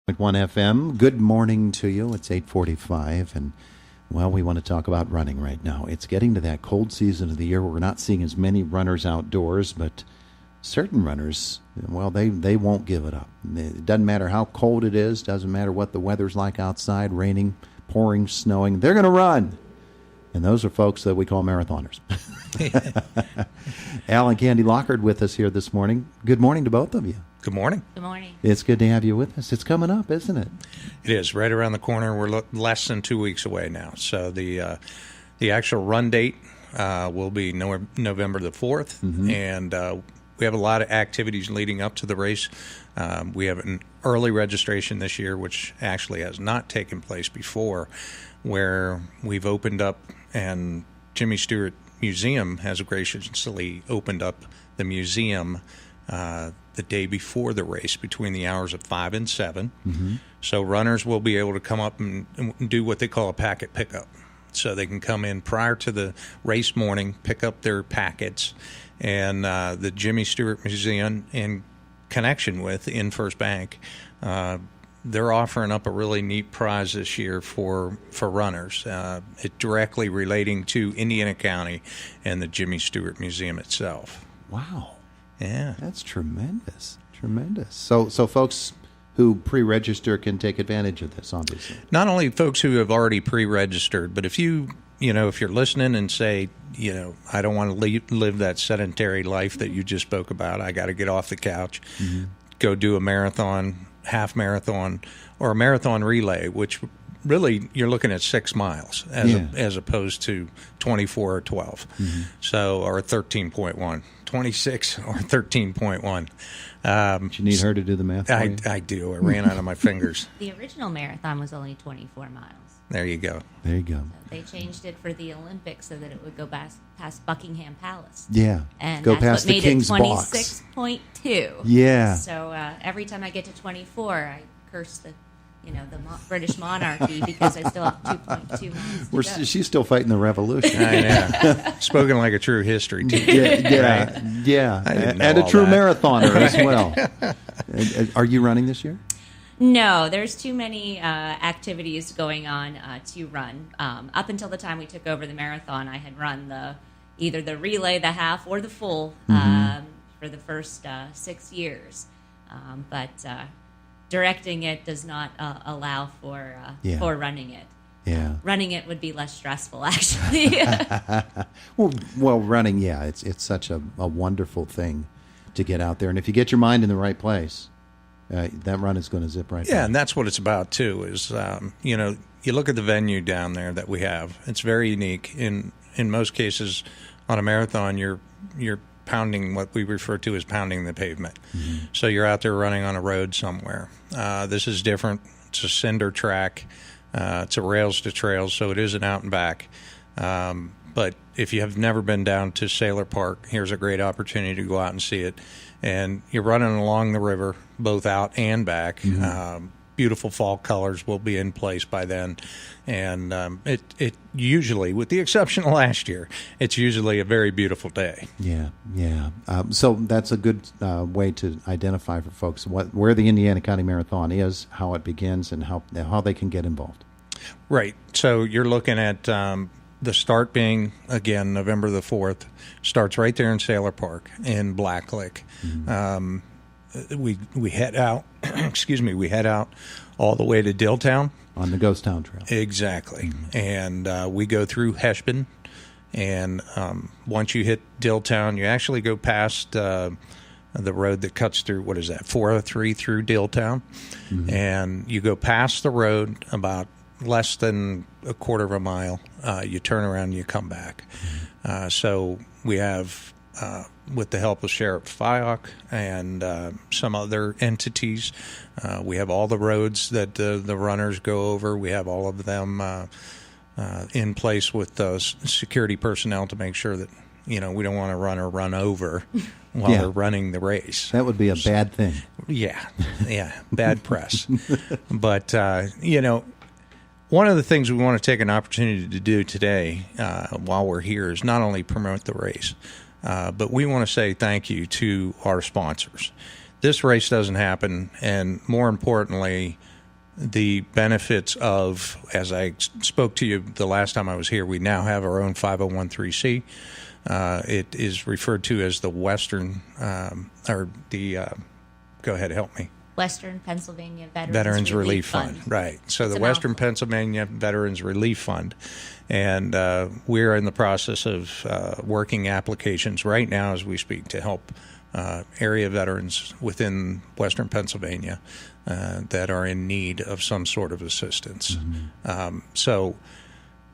1 FM. Good morning to you. It's 8:45, and well, we want to talk about running right now. It's getting to that cold season of the year where we're not seeing as many runners outdoors, but certain runners, well, they won't give it up. It doesn't matter how cold it is, doesn't matter what the weather's like outside, raining, pouring, snowing, they're going to run. And those are folks that we call marathoners. Al and Candi Lockard with us here this morning. Good morning to both of you. Good morning. Good morning. It's good to have you with us. It's coming up, isn't it? It is right around the corner. We're less than 2 weeks away now. So the actual run date will be November the 4th, and we have a lot of activities leading up to the race. We have an early registration this year, which actually has not taken place before, where we've opened up, and Jimmy Stewart Museum has graciously opened up the museum the day before the race between the hours of 5 and 7. So runners will be able to come up and do what they call a packet pickup. So they can come in prior to the race morning, pick up their packets, and the Jimmy Stewart Museum, in connection with InFirst Bank, they're offering up a really neat prize this year for runners. It directly relating to Indiana County and the Jimmy Stewart Museum itself. Wow. Yeah. That's tremendous. Tremendous. So folks who pre-register can take advantage of this, obviously. Not only folks who have already pre-registered, but if if you're listening and say, I don't want to live that sedentary life that you just spoke about, I got to get off the couch, go do a marathon, half marathon, or a marathon relay, which really you're looking at 6 miles as opposed to 24 or 12. So, or 13.1. 26 or 13.1. Do you need her to do the math for you? I do. I ran out of my fingers. The original marathon was only 24 miles. There you go. There you go. So they changed it for the Olympics so that it would go past Buckingham Palace. Yeah. And go that's past what the made King's it box. 26.2. Yeah. So every time I get to 24, I curse the British monarchy because I still have 2.2 miles to go. She's still fighting the revolution. I know. Spoken like a true history teacher. Yeah. I didn't know And a all true that. marathoner as well. Are you running this year? No, there's too many activities going on to run. Up until the time we took over the marathon, I had run either the relay, the half, or the full for the first 6 years. But directing it does not allow for running it. Yeah. Running it would be less stressful, actually. Well, running, it's such a wonderful thing to get out there. And if you get your mind in the right place, that run is going to zip right by. Yeah, and that's what it's about, too, is, you look at the venue down there that we have. It's very unique. In most cases, on a marathon, you're pounding what we refer to as pounding the pavement. So you're out there running on a road somewhere. This is different. It's a cinder track. It's a rails to trails, so it is an out and back. But if you have never been down to Sailor Park, here's a great opportunity to go out and see it. And you're running along the river, both out and back. Beautiful fall colors will be in place by then. And it usually, with the exception of last year, it's usually a very beautiful day. Yeah. So that's a good way to identify for folks where the Indiana County Marathon is, how it begins, and how they can get involved. Right. So you're looking at the start being, again, November the 4th. Starts right there in Sailor Park in Blacklick. We head out, we head out all the way to Dilltown. On the Ghost Town Trail. Exactly. And we go through Heshbon. And once you hit Dilltown, you actually go past the road that cuts through, 403 through Dilltown. And you go past the road about less than a quarter of a mile. You turn around and you come back. So we have, with the help of Sheriff Fyock and some other entities, we have all the roads that the runners go over. We have all of them in place with security personnel to make sure that, we don't want a runner run over while they're running the race. That would be a bad thing. Yeah, bad press. But, one of the things we want to take an opportunity to do today while we're here is not only promote the race, but we want to say thank you to our sponsors. This race doesn't happen, and more importantly, the benefits of, as I spoke to you the last time I was here, we now have our own 501(c). It is referred to as the Western, go ahead, help me. Western Pennsylvania Veterans Relief Fund. Right. So the Western Pennsylvania Veterans Relief Fund. And we're in the process of working applications right now as we speak to help area veterans within Western Pennsylvania that are in need of some sort of assistance. So,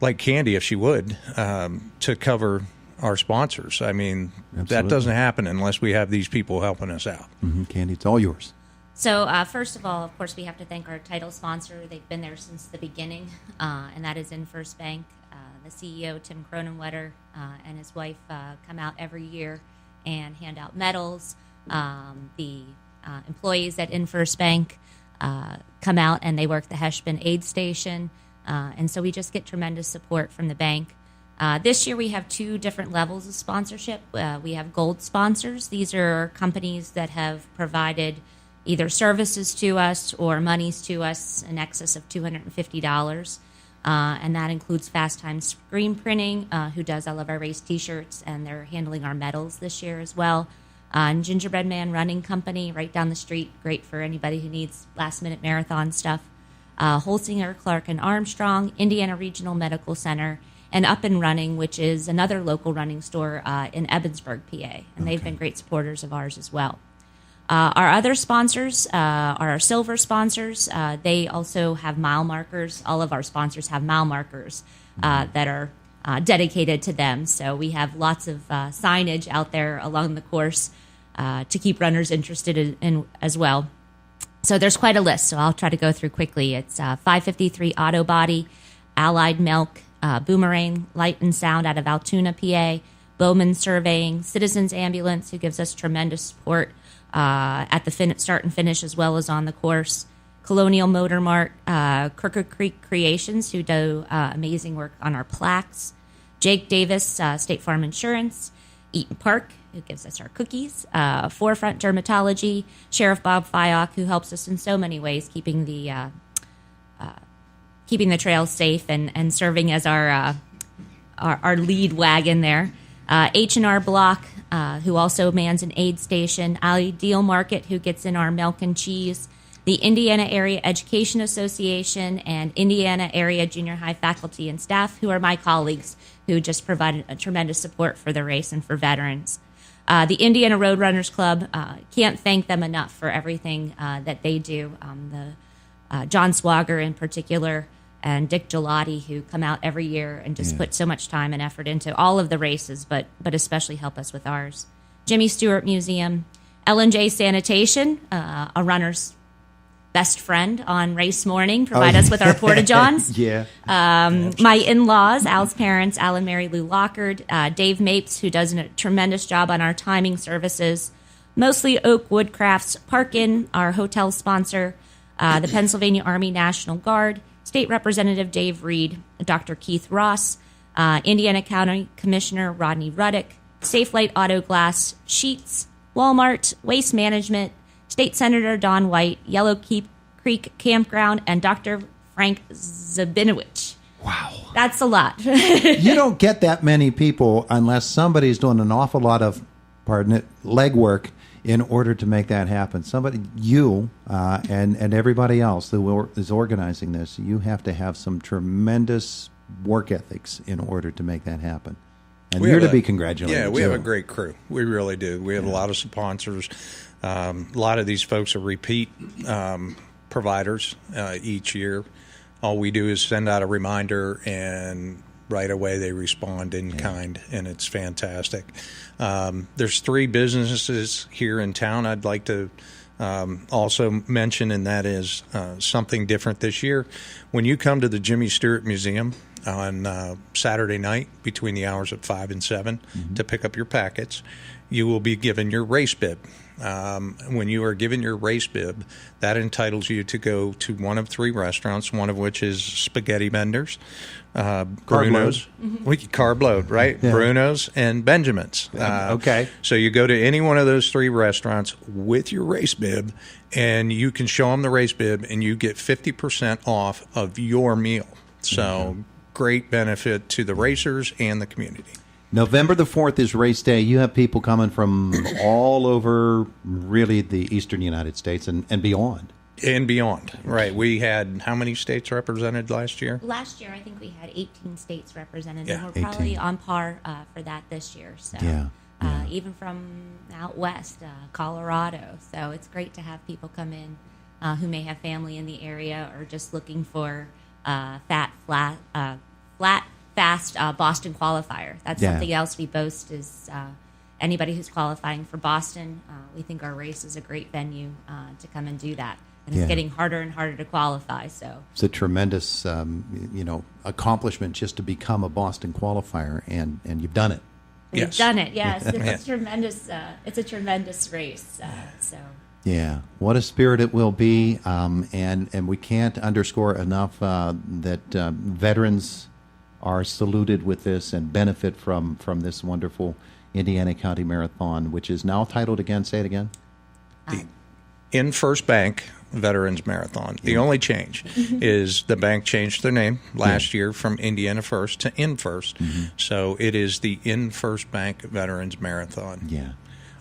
like Candi, if she would, to cover our sponsors. I mean, that doesn't happen unless we have these people helping us out. Candi, it's all yours. So first of all, of course, we have to thank our title sponsor. They've been there since the beginning, and that is InFirst Bank. The CEO, Tim Cronenwetter, and his wife come out every year and hand out medals. The employees at InFirst Bank come out and they work the Heshbon Aid Station. And so we just get tremendous support from the bank. This year we have 2 different levels of sponsorship. We have gold sponsors. These are companies that have provided either services to us or monies to us in excess of $250. And that includes Fast Time Screen Printing, who does all of our race T-shirts, and they're handling our medals this year as well. And Gingerbread Man Running Company, right down the street, great for anybody who needs last-minute marathon stuff. Holsinger, Clark, and Armstrong, Indiana Regional Medical Center, and Up and Running, which is another local running store in Ebensburg, PA. And they've been great supporters of ours as well. Our other sponsors are our silver sponsors. They also have mile markers. All of our sponsors have mile markers that are dedicated to them. So we have lots of signage out there along the course to keep runners interested in as well. So there's quite a list, so I'll try to go through quickly. It's 553 Auto Body, Allied Milk, Boomerang Light and Sound out of Altoona, PA, Bowman Surveying, Citizens Ambulance, who gives us tremendous support at the start and finish as well as on the course. Colonial Motor Mart, Crooked Creek Creations, who do amazing work on our plaques. Jake Davis, State Farm Insurance. Eaton Park, who gives us our cookies. Forefront Dermatology. Sheriff Bob Fyock, who helps us in so many ways, keeping the trails safe and serving as our lead wagon there. H&R Block, who also mans an aid station. Ideal Market, who gets in our milk and cheese. The Indiana Area Education Association and Indiana Area Junior High faculty and staff, who are my colleagues, who just provided a tremendous support for the race and for veterans. The Indiana Roadrunners Club, can't thank them enough for everything that they do. John Swager in particular, and Dick Gelati, who come out every year and just put so much time and effort into all of the races, but especially help us with ours. Jimmy Stewart Museum, L&J Sanitation, a runner's best friend on race morning, provide us with our porta-johns. My in-laws, Al's parents, Al and Mary Lou Lockard, Dave Mapes, who does a tremendous job on our timing services, mostly Oak Woodcrafts, Park Inn, our hotel sponsor, the Pennsylvania Army National Guard, State Representative Dave Reed, Dr. Keith Ross, Indiana County Commissioner Rodney Ruddick, Safe Light Auto Glass, Sheets, Walmart, Waste Management, State Senator Don White, Yellow Creek Campground, and Dr. Frank Zabinowicz. Wow. That's a lot. You don't get that many people unless somebody's doing an awful lot of, legwork in order to make that happen. Somebody, you and everybody else who is organizing this, you have to have some tremendous work ethics in order to make that happen. And you're to be congratulated. Yeah, we have a great crew. We really do. We have a lot of sponsors. A lot of these folks are repeat providers each year. All we do is send out a reminder, and right away they respond in kind, and it's fantastic. There's 3 businesses here in town I'd like to also mention, and that is something different this year. When you come to the Jimmy Stewart Museum, on Saturday night between the hours of 5 and 7 to pick up your packets. You will be given your race bib. When you are given your race bib, that entitles you to go to one of 3 restaurants, one of which is Spaghetti Vendors, Bruno's, Carb Load, right? Yeah. Bruno's and Benjamin's. Okay. So you go to any one of those 3 restaurants with your race bib, and you can show them the race bib, and you get 50% off of your meal. So great benefit to the racers and the community. November the 4th is race day. You have people coming from all over, really, the eastern United States and beyond. And beyond, right. We had how many states represented last year? Last year, I think we had 18 states represented, Yeah. and we're probably on par for that this year. So, even from out west, Colorado. So it's great to have people come in who may have family in the area or just looking for fast Boston qualifier. That's something else we boast is anybody who's qualifying for Boston. We think our race is a great venue to come and do that. And it's getting harder and harder to qualify. So it's a tremendous, accomplishment just to become a Boston qualifier, and you've done it. we've done it. Yes, it's a tremendous. It's a tremendous race. Yeah, what a spirit it will be, and we can't underscore enough that veterans are saluted with this and benefit from this wonderful Indiana County Marathon, which is now titled again. Say it again. The InFirst Bank Veterans Marathon. The only change is the bank changed their name last year from Indiana First to InFirst. So it is the InFirst Bank Veterans Marathon. Yeah.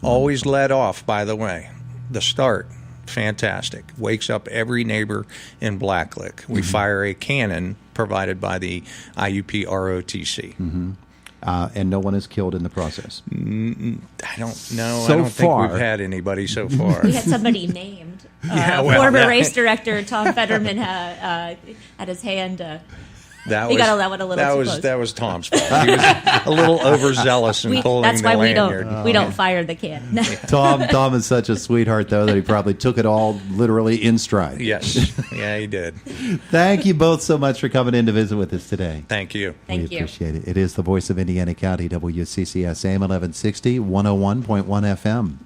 Always led off, by the way. The start, fantastic. Wakes up every neighbor in Blacklick. We fire a cannon provided by the IUP ROTC. And no one is killed in the process. I don't know. So I don't think far. we've had anybody so far. we had somebody named. Former race director Tom Fetterman had his hand. That we was, got that one a little too close. That was Tom's fault. He was a little overzealous in pulling That's the why lanyard. we don't fire the cannon. Tom is such a sweetheart, though, that he probably took it all literally in stride. Yes. Yeah, he did. Thank you both so much for coming in to visit with us today. Thank you. Thank We you. appreciate it. It is the voice of Indiana County, WCCS AM 1160, 101.1 FM.